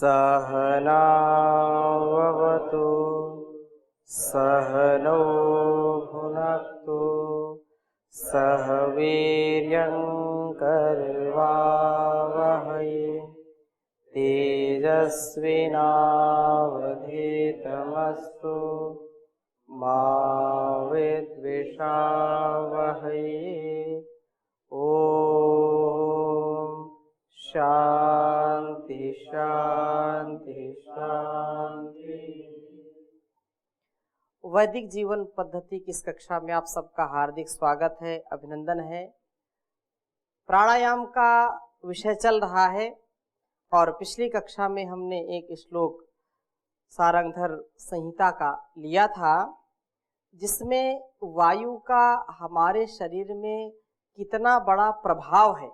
सहनाववतु सहनौ भुनक्तु सह वीर्यङ्करवावहै तेजस्विनावधीतमस्तु मा विद्विषावहै। ओम शांति शांति शांति। वैदिक जीवन पद्धति की इस कक्षा में आप सबका हार्दिक स्वागत है, अभिनंदन है। प्राणायाम का विषय चल रहा है और पिछली कक्षा में हमने एक श्लोक सारंगधर संहिता का लिया था, जिसमें वायु का हमारे शरीर में कितना बड़ा प्रभाव है।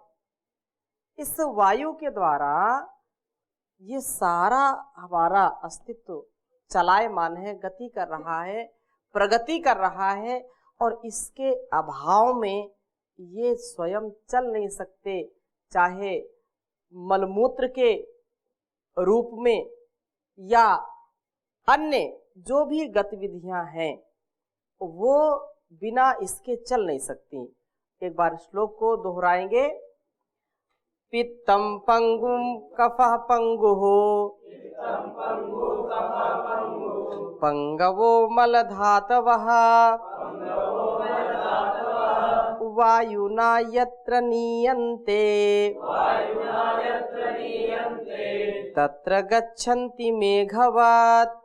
इस वायु के द्वारा ये सारा हमारा अस्तित्व चलायमान है, गति कर रहा है, प्रगति कर रहा है, और इसके अभाव में ये स्वयं चल नहीं सकते। चाहे मलमूत्र के रूप में या अन्य जो भी गतिविधियां हैं वो बिना इसके चल नहीं सकती। एक बार श्लोक को दोहराएंगे। पित्तम पंगुम कफः पंगुः पंगवो मलधातवः वायुना यत्र नीयन्ते तत्र गच्छन्ति मेघवत्।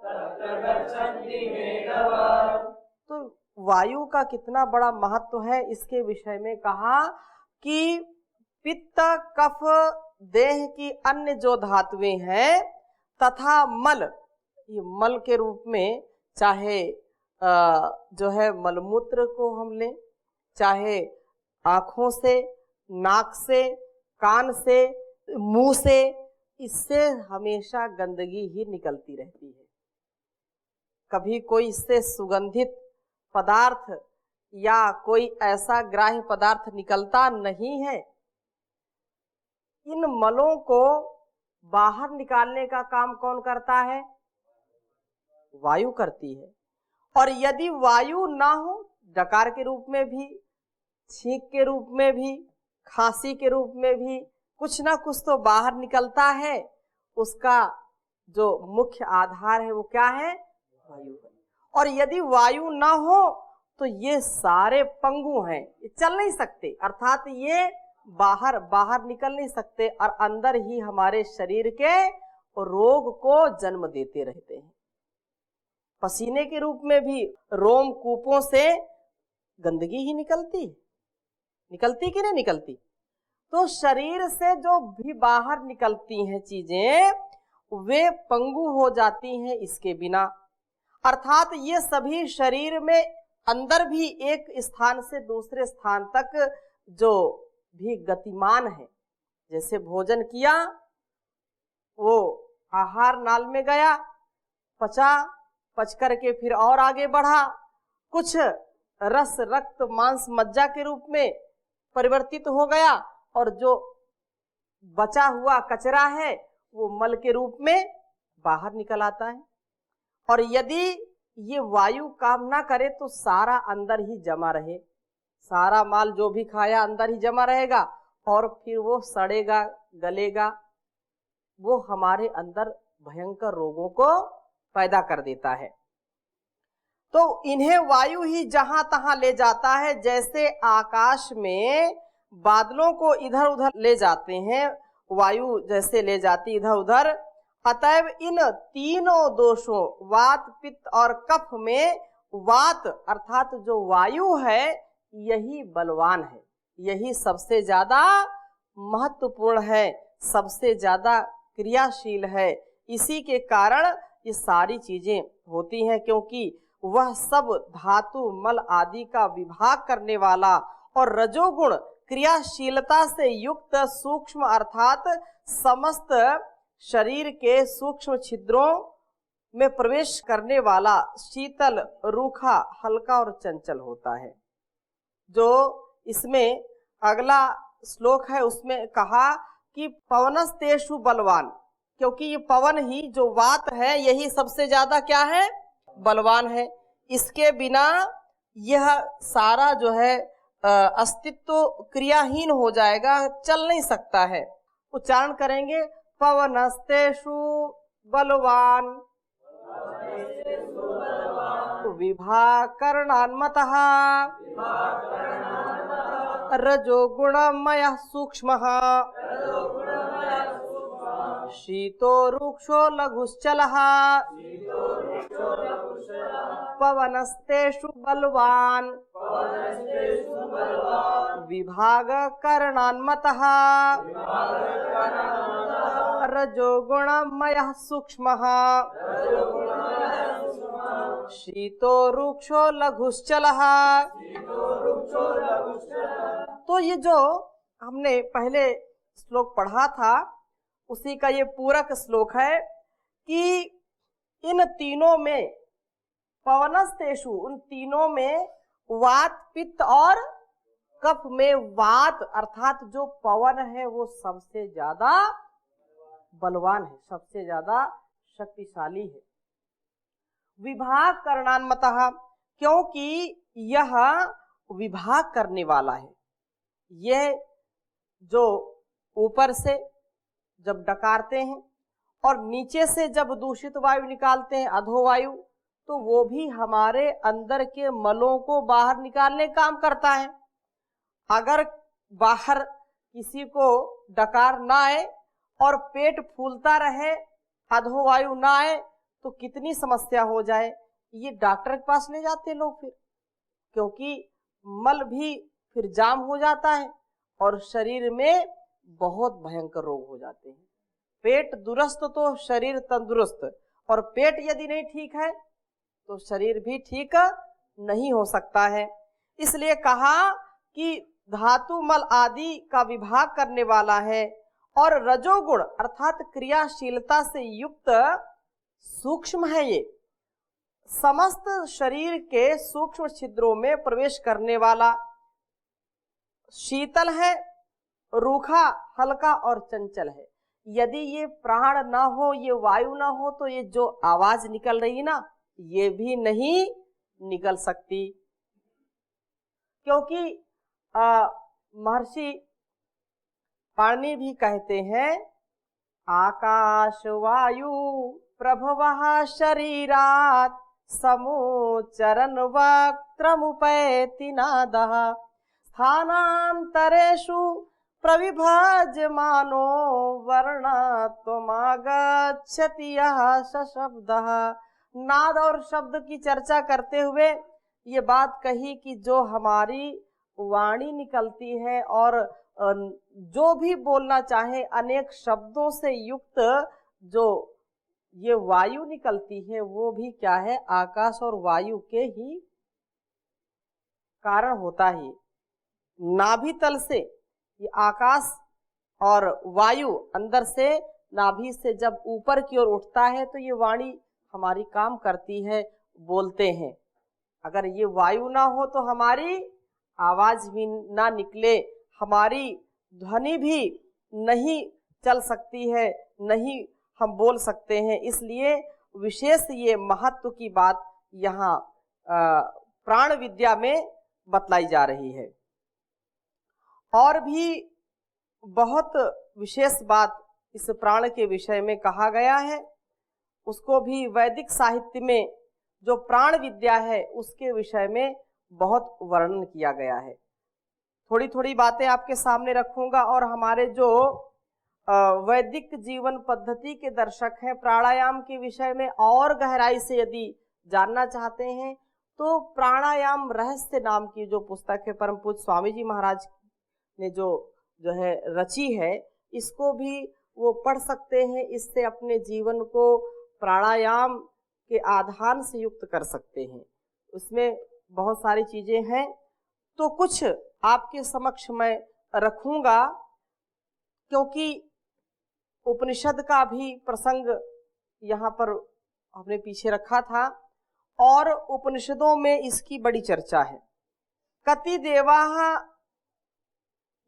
तो वायु का कितना बड़ा महत्व है इसके विषय में कहा कि पित्त कफ देह की अन्य जो धातुएं हैं तथा मल, ये मल के रूप में चाहे जो है मलमूत्र को हम लें, चाहे आँखों से, नाक से, कान से, मुंह से, इससे हमेशा गंदगी ही निकलती रहती है। कभी कोई इससे सुगंधित पदार्थ या कोई ऐसा ग्राह्य पदार्थ निकलता नहीं है। इन मलों को बाहर निकालने का काम कौन करता है? वायु करती है। और यदि वायु ना हो, डकार के रूप में भी, छींक के रूप में भी, खांसी के रूप में भी कुछ ना कुछ तो बाहर निकलता है। उसका जो मुख्य आधार है वो क्या है? वायु है। और यदि वायु ना हो तो ये सारे पंगु हैं, ये चल नहीं सकते, अर्थात ये बाहर निकल नहीं सकते और अंदर ही हमारे शरीर के रोग को जन्म देते रहते हैं। पसीने के रूप में भी रोम कूपों से गंदगी ही निकलती कि नहीं निकलती? तो शरीर से जो भी बाहर निकलती हैं चीजें वे पंगु हो जाती हैं इसके बिना। अर्थात ये सभी शरीर में अंदर भी एक स्थान से दूसरे स्थान तक जो भी गतिमान है, जैसे भोजन किया, वो आहार नाल में गया, पच करके फिर और आगे बढ़ा, कुछ रस रक्त मांस मज्जा के रूप में परिवर्तित हो गया, और जो बचा हुआ कचरा है वो मल के रूप में बाहर निकल आता है। और यदि ये वायु काम ना करे तो सारा अंदर ही जमा रहे, सारा माल जो भी खाया अंदर ही जमा रहेगा और फिर वो सड़ेगा, गलेगा, वो हमारे अंदर भयंकर रोगों को पैदा कर देता है। तो इन्हें वायु ही जहां तहां ले जाता है, जैसे आकाश में बादलों को इधर उधर ले जाते हैं, वायु जैसे ले जाती इधर उधर। अतएव इन तीनों दोषों वात पित्त और कफ में वात अर्थात जो वायु है यही बलवान है, यही सबसे ज्यादा महत्वपूर्ण है, सबसे ज्यादा क्रियाशील है। इसी के कारण ये सारी चीजें होती हैं, क्योंकि वह सब धातु मल आदि का विभाग करने वाला और रजोगुण क्रियाशीलता से युक्त सूक्ष्म अर्थात समस्त शरीर के सूक्ष्म छिद्रों में प्रवेश करने वाला शीतल, रूखा, हल्का और चंचल होता है। जो इसमें अगला श्लोक है उसमें कहा कि पवनस्तेषु बलवान, क्योंकि ये पवन ही जो वात है यही सबसे ज्यादा क्या है, बलवान है। इसके बिना यह सारा जो है अस्तित्व क्रियाहीन हो जाएगा, चल नहीं सकता है। उच्चारण करेंगे, पवनस्तेषु बलवान विभाकरणान्मतः रजो गुणमयः सूक्ष्मः शीतो रुक्षो लघुश्चलः पवनस्तेषु बलवान विभागकरणान्मतः रजो गुणमयः सूक्ष्मः शीतो रुक्षो लघुश्चलः। तो ये जो हमने पहले श्लोक पढ़ा था उसी का ये पूरक श्लोक है कि इन तीनों में, पवनस्तेषु, उन तीनों में वात पित्त और कफ में वात अर्थात जो पवन है वो सबसे ज्यादा बलवान है, सबसे ज्यादा शक्तिशाली है। विभाग करणान्मतः, क्योंकि यह विभाग करने वाला है। यह जो ऊपर से जब डकारते हैं और नीचे से जब दूषित वायु निकालते हैं अधोवायु, तो वो भी हमारे अंदर के मलों को बाहर निकालने का काम करता है। अगर बाहर किसी को डकार ना आए और पेट फूलता रहे, अधोवायु ना आए, तो कितनी समस्या हो जाए। ये डॉक्टर के पास ले जाते लोग फिर, क्योंकि मल भी फिर जाम हो जाता है और शरीर में बहुत भयंकर रोग हो जाते हैं। पेट दुरुस्त तो शरीर तंदुरुस्त, और पेट यदि नहीं ठीक है तो शरीर भी ठीक नहीं हो सकता है। इसलिए कहा कि धातु मल आदि का विभाग करने वाला है और रजोगुण अर्थात क्रियाशीलता से युक्त सूक्ष्म है। ये समस्त शरीर के सूक्ष्म छिद्रों में प्रवेश करने वाला, शीतल है, रूखा, हल्का और चंचल है। यदि ये प्राण ना हो, ये वायु ना हो, तो ये जो आवाज निकल रही ना, ये भी नहीं निकल सकती। क्योंकि महर्षि पाणिनि भी कहते हैं, आकाश वायु प्रभवः शरीरात् समुचरन् वक्त्रमुपैति नादः स्थानान्तरेषु प्रविभाजमानो वर्णत्वमागच्छति यः सशब्दः। नाद और शब्द की चर्चा करते हुए ये बात कही कि जो हमारी वाणी निकलती है और जो भी बोलना चाहे अनेक शब्दों से युक्त जो ये वायु निकलती है वो भी क्या है, आकाश और वायु के ही कारण होता है। नाभि तल से ये आकाश और वायु अंदर से नाभि से जब ऊपर की ओर उठता है तो ये वाणी हमारी काम करती है, बोलते हैं। अगर ये वायु ना हो तो हमारी आवाज भी ना निकले, हमारी ध्वनि भी नहीं चल सकती है, नहीं हम बोल सकते हैं। इसलिए विशेष ये महत्व की बात यहाँ प्राण विद्या में बतलाई जा रही है। और भी बहुत विशेष बात इस प्राण के विषय में कहा गया है, उसको भी वैदिक साहित्य में जो प्राण विद्या है उसके विषय में बहुत वर्णन किया गया है। थोड़ी थोड़ी बातें आपके सामने रखूंगा और हमारे जो वैदिक जीवन पद्धति के दर्शक हैं प्राणायाम के विषय में और गहराई से यदि जानना चाहते हैं तो प्राणायाम रहस्य नाम की जो पुस्तक है परम पूज्य स्वामी जी महाराज ने जो है रची है, इसको भी वो पढ़ सकते हैं। इससे अपने जीवन को प्राणायाम के आधान से युक्त कर सकते हैं। उसमें बहुत सारी चीजें हैं, तो कुछ आपके समक्ष मैं रखूंगा, क्योंकि उपनिषद का भी प्रसंग यहाँ पर हमने पीछे रखा था और उपनिषदों में इसकी बड़ी चर्चा है। कति देवाः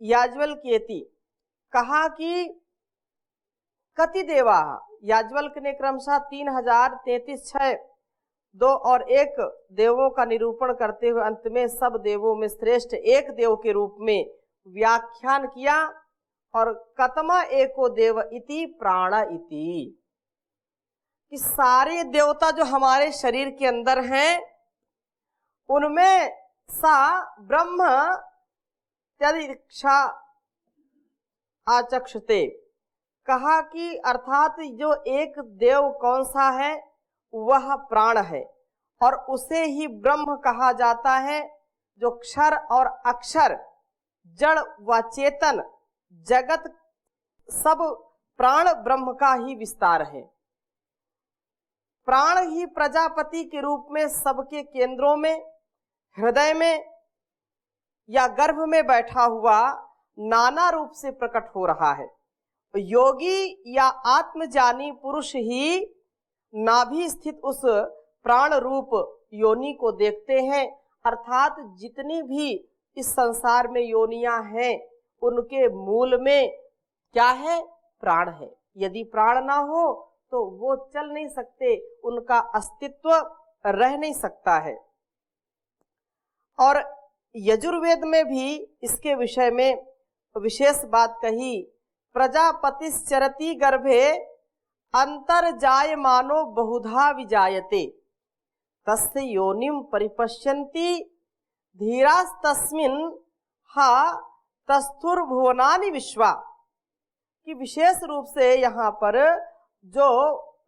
याज्वल्क्येति, कहा कि कति देवा, याज्ञवल्क्य ने क्रमशः 3000, 33, 6, 2 और 1 देवों का निरूपण करते हुए अंत में सब देवों में श्रेष्ठ एक देव के रूप में व्याख्यान किया। और कतमा एको देव इति प्राण इति, कि सारे देवता जो हमारे शरीर के अंदर हैं उनमें सा ब्रह्म त्यदिक्षा आचक्षते, कहा कि अर्थात जो एक देव कौन सा है, वह प्राण है और उसे ही ब्रह्म कहा जाता है, जो क्षर और अक्षर, जड़ व चेतन जगत सब प्राण ब्रह्म का ही विस्तार है। प्राण ही प्रजापति के रूप में सबके केंद्रों में, हृदय में या गर्भ में बैठा हुआ नाना रूप से प्रकट हो रहा है। योगी या आत्मजानी पुरुष ही नाभि स्थित उस प्राण रूप योनि को देखते हैं, अर्थात जितनी भी इस संसार में योनियां हैं उनके मूल में क्या है, प्राण है। यदि प्राण ना हो तो वो चल नहीं सकते, उनका अस्तित्व रह नहीं सकता है। और यजुर्वेद में भी इसके विषय में विशेष बात कही, प्रजापतिश्चरति गर्भे अंतर्जायमानो बहुधा विजायते तस्य योनिम परिपश्यन्ति धीरास्तस्मिन् हा तस्थुर्भुवनानि विश्वा, कि विशेष रूप से यहाँ पर जो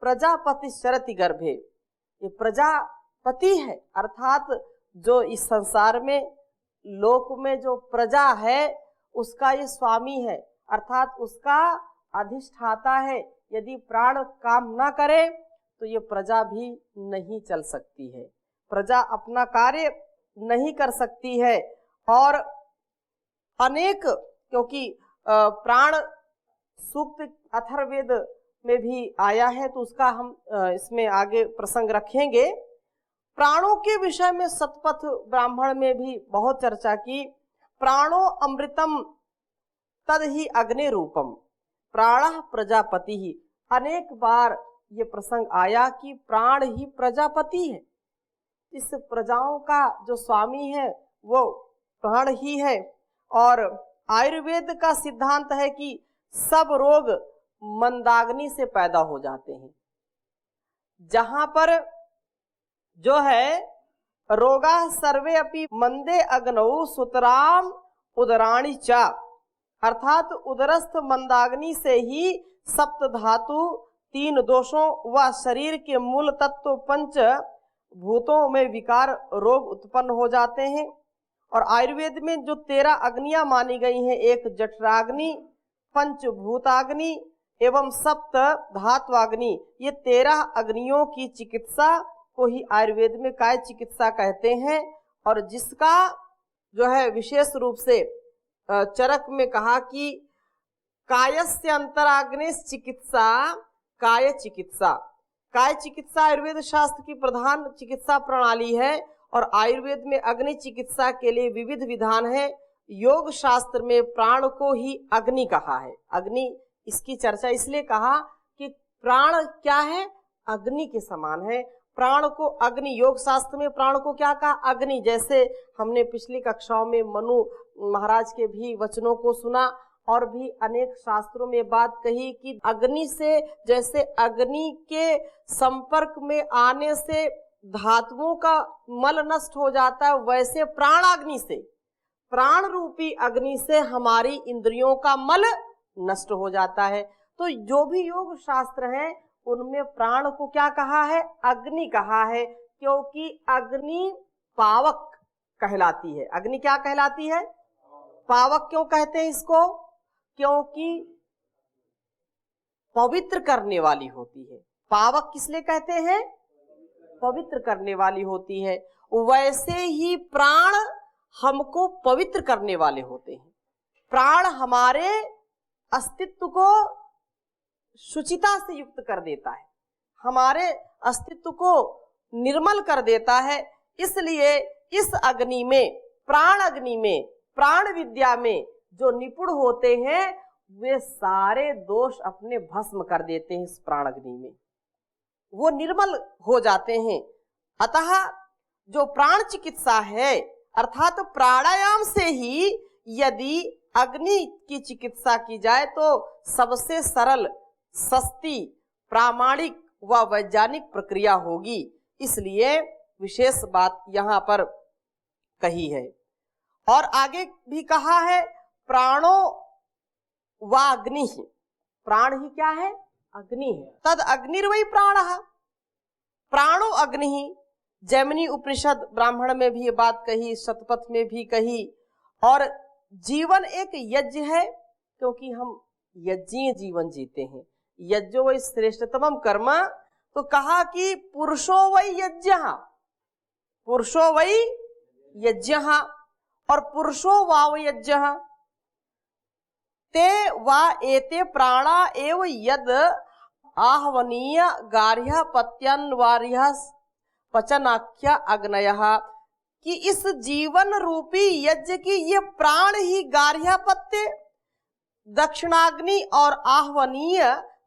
प्रजापतिश्चरति गर्भे, ये प्रजापति है, अर्थात जो इस संसार में लोक में जो प्रजा है उसका ये स्वामी है, अर्थात उसका अधिष्ठाता है। यदि प्राण काम ना करे तो ये प्रजा भी नहीं चल सकती है, प्रजा अपना कार्य नहीं कर सकती है। और अनेक, क्योंकि प्राण सूक्त अथर्ववेद में भी आया है तो उसका हम इसमें आगे प्रसंग रखेंगे। प्राणों के विषय में शतपथ ब्राह्मण में भी बहुत चर्चा की। प्राणो अमृतम तद ही अग्नि रूपम प्राणः प्रजापति ही, अनेक बार ये प्रसंग आया कि प्राण ही प्रजापति है, इस प्रजाओं का जो स्वामी है वो प्राण ही है। और आयुर्वेद का सिद्धांत है कि सब रोग मंदाग्नि से पैदा हो जाते हैं। जहां पर जो है रोगा सर्वे अपि मंदे अग्नौ सुतराम उदराणि च, अर्थात उदरस्थ मंदाग्नि से ही सप्त धातु, 3 दोषों व शरीर के मूल तत्व 5 भूतों में विकार रोग उत्पन्न हो जाते हैं। और आयुर्वेद में जो 13 अग्नियां मानी गई हैं, एक जठराग्नि, पंचभूताग्नि एवं सप्त धात्वाग्नि, ये 13 अग्नियों की चिकित्सा को ही आयुर्वेद में काय चिकित्सा कहते हैं। और जिसका जो है विशेष रूप से चरक में कहा कि कायस्य अंतराग्नि चिकित्सा काय चिकित्सा, काय चिकित्सा आयुर्वेद शास्त्र की प्रधान चिकित्सा प्रणाली है। और आयुर्वेद में अग्नि चिकित्सा के लिए विविध विधान है। योग शास्त्र में प्राण को ही अग्नि कहा है। अग्नि, इसकी चर्चा इसलिए कहा कि प्राण क्या है, अग्नि के समान है। प्राण को अग्नि, योग शास्त्र में प्राण को क्या कहा, अग्नि। जैसे हमने पिछली कक्षाओं में मनु महाराज के भी वचनों को सुना और भी अनेक शास्त्रों में बात कही कि अग्नि से, जैसे अग्नि के संपर्क में आने से धातुओं का मल नष्ट हो जाता है, वैसे प्राणाग्नि से, प्राण रूपी अग्नि से हमारी इंद्रियों का मल नष्ट हो जाता है। तो जो भी योग शास्त्र हैं उनमें प्राण को क्या कहा है, अग्नि कहा है, क्योंकि अग्नि पावक कहलाती है। अग्नि क्या कहलाती है, पावक। क्यों कहते हैं इसको, क्योंकि पवित्र करने वाली होती है। पावक किसलिए कहते हैं, पवित्र करने वाली होती है। वैसे ही प्राण हमको पवित्र करने वाले होते हैं। प्राण हमारे अस्तित्व को शुचिता से युक्त कर देता है, हमारे अस्तित्व को निर्मल कर देता है। इसलिए इस अग्नि में, प्राण अग्नि में, प्राण विद्या में जो निपुण होते हैं वे सारे दोष अपने भस्म कर देते हैं इस प्राण अग्नि में, वो निर्मल हो जाते हैं। अतः जो प्राण चिकित्सा है अर्थात प्राणायाम से ही यदि अग्नि की चिकित्सा की जाए तो सबसे सरल, सस्ती, प्रामाणिक व वैज्ञानिक प्रक्रिया होगी। इसलिए विशेष बात यहाँ पर कही है। और आगे भी कहा है प्राणो व अग्नि, प्राण ही क्या है? अग्नि है। तद अग्निर्वै प्राणः, प्राणो अग्नि। जैमिनी उपनिषद ब्राह्मण में भी ये बात कही, शतपथ में भी कही। और जीवन एक यज्ञ है, क्योंकि हम यज्ञीय जीवन जीते हैं। यज्ञो वै श्रेष्ठतमम कर्म, तो कहा कि पुरुषो वै यज्ञः, पुरुषो वै यज्ञः और पुरुषो वाव यज्ञः। ते वा एते प्राणा एव यद आहवनीय गार्ह्य पत्यन्वार्य पचनाख्य अग्नयः, कि इस जीवन रूपी यज्ञ की ये प्राण ही गार्ह्यपत्य, दक्षिणाग्नि और आहवनीय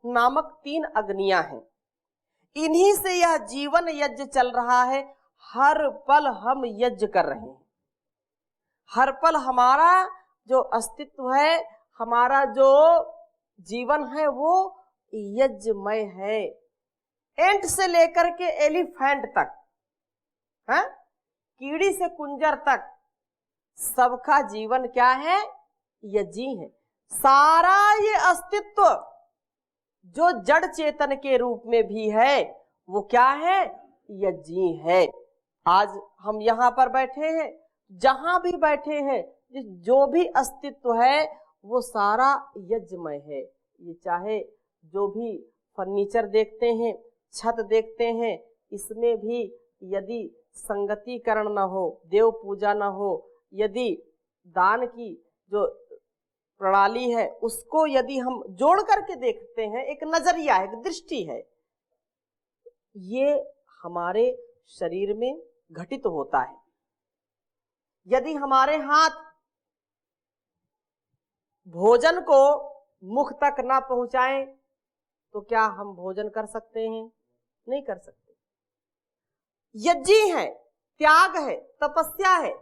नामक 3 अग्नियां हैं। इन्हीं से यह जीवन यज्ञ चल रहा है। हर पल हम यज्ञ कर रहे हैं, हर पल हमारा जो अस्तित्व है, हमारा जो जीवन है वो यज्ञमय है। एंट से लेकर के एलिफेंट तक, है? कीड़ी से कुंजर तक, सबका जीवन क्या है? यज्ञी है। सारा ये अस्तित्व जो जड़ चेतन के रूप में भी है वो क्या है? यज्ञी है। आज हम यहाँ पर बैठे हैं, जहां भी बैठे हैं, जो भी अस्तित्व है वो सारा यज्ञमय है। ये चाहे जो भी फर्नीचर देखते हैं, छत देखते हैं, इसमें भी यदि संगतिकरण न हो, देव पूजा न हो, यदि दान की जो प्रणाली है उसको यदि हम जोड़ करके देखते हैं, एक नजरिया, एक दृष्टि है, ये हमारे शरीर में घटित होता है। यदि हमारे हाथ भोजन को मुख तक ना पहुंचाएं तो क्या हम भोजन कर सकते हैं? नहीं कर सकते। यज्ञ है, त्याग है, तपस्या है।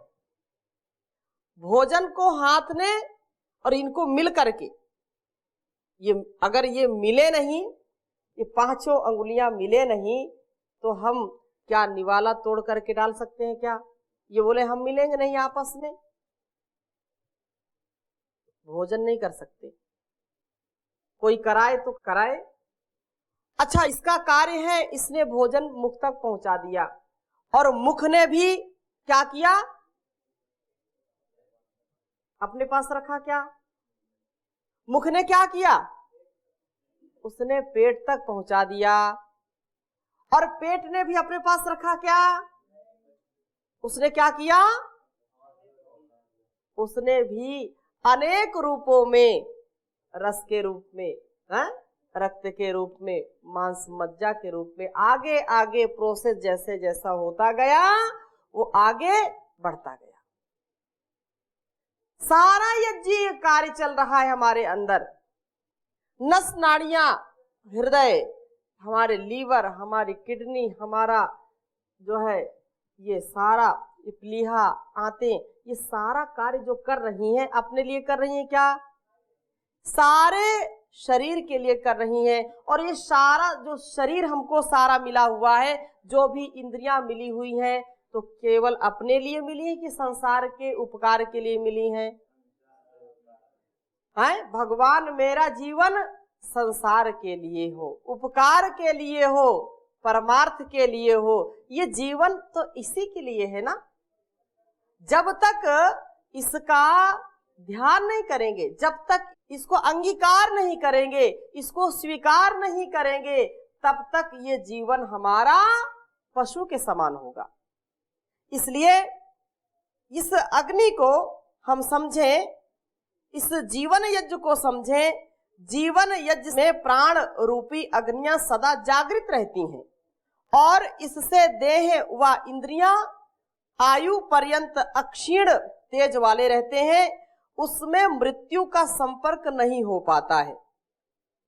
भोजन को हाथ ने और इनको मिल करके, ये अगर ये मिले नहीं, ये 5 अंगुलियां मिले नहीं, तो हम क्या निवाला तोड़ करके डाल सकते हैं क्या? ये बोले हम मिलेंगे नहीं आपस में, भोजन नहीं कर सकते। कोई कराए तो कराए। अच्छा, इसका कार्य है, इसने भोजन मुख तक पहुंचा दिया और मुख ने भी क्या किया? अपने पास रखा। क्या मुख ने क्या किया? उसने पेट तक पहुंचा दिया। और पेट ने भी अपने पास रखा। क्या उसने क्या किया? उसने भी अनेक रूपों में, रस के रूप में, रक्त के रूप में, मांस मज्जा के रूप में, आगे आगे प्रोसेस जैसे जैसा होता गया वो आगे बढ़ता गया। सारा यज्ञीय कार्य चल रहा है हमारे अंदर। नस नाड़ियां, हृदय, हमारे लीवर, हमारी किडनी, हमारा जो है ये सारा प्लीहा, आंतें, ये सारा कार्य जो कर रही हैं अपने लिए कर रही हैं। क्या? सारे शरीर के लिए कर रही हैं। और ये सारा जो शरीर हमको सारा मिला हुआ है, जो भी इंद्रियां मिली हुई हैं, तो केवल अपने लिए मिली है कि संसार के उपकार के लिए मिली हैं? भगवान मेरा जीवन संसार के लिए हो, उपकार के लिए हो, परमार्थ के लिए हो। ये जीवन तो इसी के लिए है ना। जब तक इसका ध्यान नहीं करेंगे, जब तक इसको अंगीकार नहीं करेंगे, इसको स्वीकार नहीं करेंगे, तब तक ये जीवन हमारा पशु के समान होगा। इसलिए इस अग्नि को हम समझें, इस जीवन यज्ञ को समझें। जीवन यज्ञ में प्राण रूपी अग्नियां सदा जागृत रहती हैं और इससे देह व इंद्रियां आयु पर्यंत अक्षीण तेज वाले रहते हैं। उसमें मृत्यु का संपर्क नहीं हो पाता है,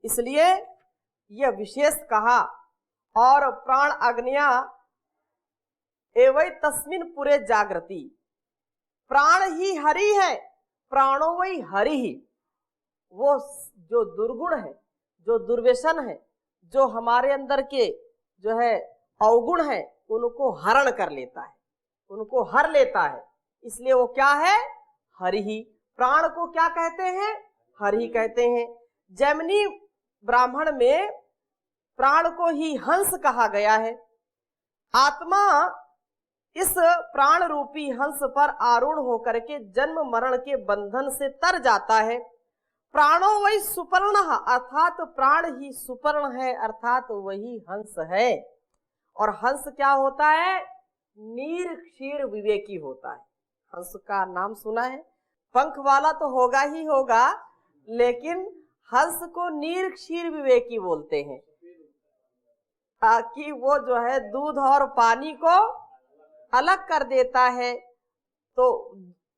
इसलिए यह विशेष कहा। और प्राण अग्निया एवं तस्मिन पूरे जागृति, प्राण ही हरि है, प्राणो वही हरि ही। वो जो दुर्गुण है, जो दुर्व्यसन है, जो हमारे अंदर के जो है अवगुण है, उनको हरण कर लेता है, उनको हर लेता है। इसलिए वो क्या है? हरि ही। प्राण को क्या कहते हैं? हरि कहते हैं। जैमिनी ब्राह्मण में प्राण को ही हंस कहा गया है। आत्मा इस प्राण रूपी हंस पर आरूढ़ होकर के जन्म मरण के बंधन से तर जाता है। प्राणो वही सुपर्ण, अर्थात प्राण ही सुपर्ण है, अर्थात वही हंस है। और हंस क्या होता है? नीर क्षीर विवेकी होता है। हंस का नाम सुना है? पंख वाला तो होगा ही होगा, लेकिन हंस को नीर क्षीर विवेकी बोलते हैं, ताकि वो जो है दूध और पानी को अलग कर देता है। तो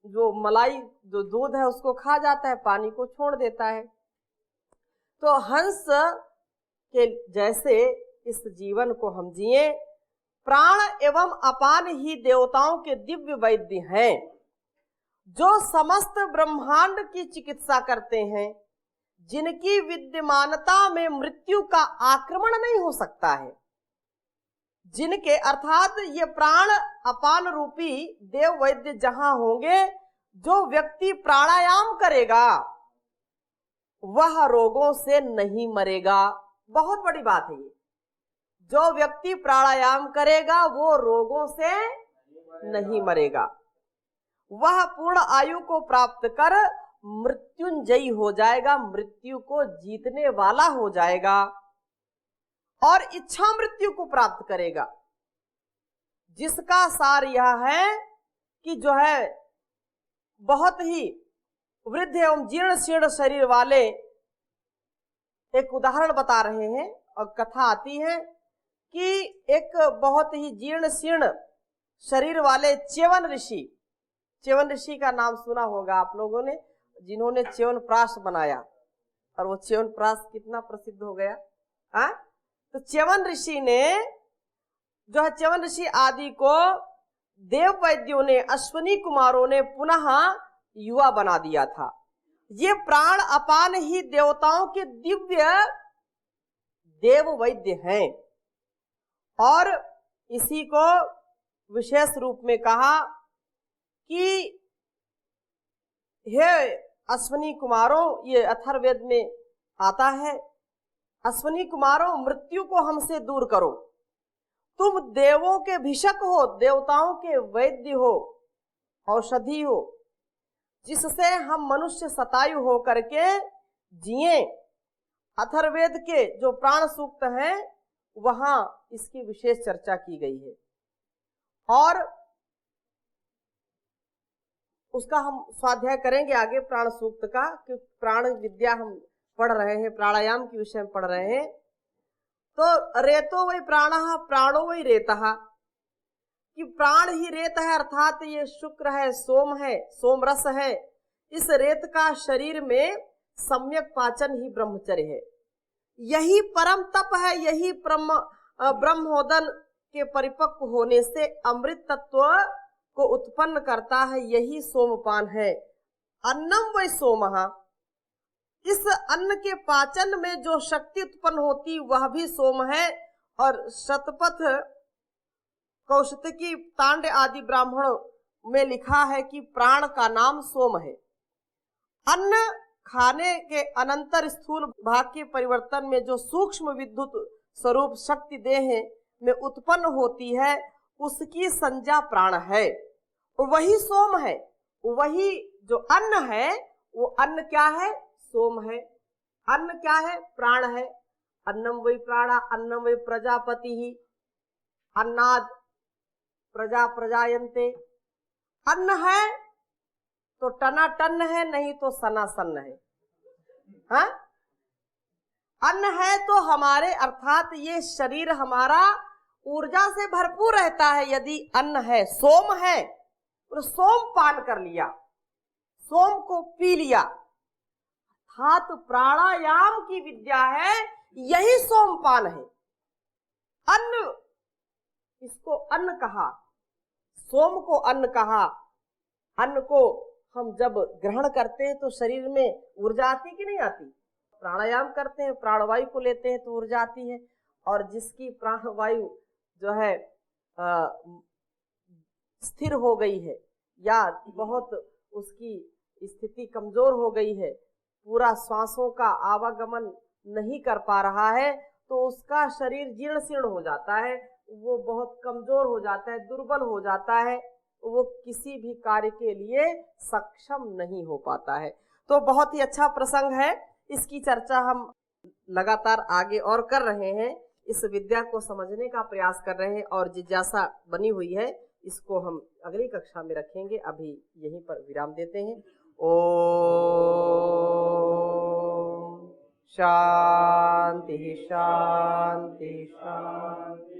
जो मलाई, जो दूध है उसको खा जाता है, पानी को छोड़ देता है। तो हंस के जैसे इस जीवन को हम जिए। प्राण एवं अपान ही देवताओं के दिव्य वैद्य हैं, जो समस्त ब्रह्मांड की चिकित्सा करते हैं, जिनकी विद्यमानता में मृत्यु का आक्रमण नहीं हो सकता है। जिनके अर्थात ये प्राण अपान रूपी देव वैद्य जहां होंगे, जो व्यक्ति प्राणायाम करेगा वह रोगों से नहीं मरेगा। बहुत बड़ी बात है ये। जो व्यक्ति प्राणायाम करेगा वो रोगों से नहीं मरेगा, वह पूर्ण आयु को प्राप्त कर मृत्युंजयी हो जाएगा, मृत्यु को जीतने वाला हो जाएगा और इच्छा मृत्यु को प्राप्त करेगा। जिसका सार यह है कि जो है बहुत ही वृद्ध एवं जीर्ण शीर्ण शरीर वाले, एक उदाहरण बता रहे हैं और कथा आती है कि एक बहुत ही जीर्ण शीर्ण शरीर वाले च्यवन ऋषि, च्यवन ऋषि का नाम सुना होगा आप लोगों ने, जिन्होंने च्यवनप्राश बनाया, और वो च्यवनप्राश कितना प्रसिद्ध हो गया। तो च्यवन ऋषि ने जो है, च्यवन ऋषि आदि को देव वैद्यों ने, अश्विनी कुमारों ने पुनः युवा बना दिया था। ये प्राण अपान ही देवताओं के दिव्य देव वैद्य हैं। और इसी को विशेष रूप में कहा कि हे अश्विनी कुमारों, ये अथर्ववेद में आता है, अश्विनी कुमारों मृत्यु को हमसे दूर करो। तुम देवों के भिषक हो, देवताओं के वैद्य हो, औषधि हो, जिससे हम मनुष्य शतायु हो करके जिए। अथर्ववेद के जो प्राण सूक्त हैं वहां इसकी विशेष चर्चा की गई है और उसका हम स्वाध्याय करेंगे आगे प्राण सूक्त का, क्योंकि प्राण विद्या हम पढ़ रहे हैं, प्राणायाम के विषय में पढ़ रहे हैं। तो रेतो वही प्राण, प्राणो वही रेतः, कि प्राण ही रेत है, अर्थात ये शुक्र है, सोम है, सोम रस है। इस रेत का शरीर में सम्यक पाचन ही ब्रह्मचर्य है। यही परम तप है, यही ब्रह्मोदन के परिपक्व होने से अमृत तत्व को उत्पन्न करता है, यही सोमपान है। अन्नम वै सोमः, इस अन्न के पाचन में जो शक्ति उत्पन्न होती वह भी सोम है। और शतपथ, कौशिकी, तांड आदि ब्राह्मणों में लिखा है कि प्राण का नाम सोम है। अन्न खाने के अनंतर स्थूल भाग के परिवर्तन में जो सूक्ष्म विद्युत स्वरूप शक्ति देह में उत्पन्न होती है, उसकी संज्ञा प्राण है। वही सोम है, वही जो अन्न है, वो अन्न क्या है? सोम है। अन्न क्या है? प्राण है। अन्नम वै प्राणा, अन्नम वै प्रजापति ही, अन्नाद प्रजा प्रजायन्ते। अन्न है तो टना टन है, नहीं तो सना सन है। हाँ? अन्न है तो हमारे, अर्थात ये शरीर हमारा ऊर्जा से भरपूर रहता है यदि अन्न है। सोम है, सोम पान कर लिया, सोम को पी लिया, अर्थात प्राणायाम की विद्या है, यही सोमपान है। अन्न, इसको अन्न कहा, सोम को अन्न कहा। अन्न को हम जब ग्रहण करते हैं तो शरीर में ऊर्जा आती कि नहीं आती? प्राणायाम करते हैं, प्राणवायु को लेते हैं तो ऊर्जा आती है। और जिसकी प्राणवायु जो है स्थिर हो गई है या बहुत उसकी स्थिति कमजोर हो गई है, पूरा श्वासों का आवागमन नहीं कर पा रहा है, तो उसका शरीर जीर्ण शीर्ण हो जाता है, वो बहुत कमजोर हो जाता है, दुर्बल हो जाता है, वो किसी भी कार्य के लिए सक्षम नहीं हो पाता है। तो बहुत ही अच्छा प्रसंग है, इसकी चर्चा हम लगातार आगे और कर रहे हैं, इस विद्या को समझने का प्रयास कर रहे हैं और जिज्ञासा बनी हुई है, इसको हम अगली कक्षा में रखेंगे। अभी यहीं पर विराम देते हैं। ओम शांति शांति शांति।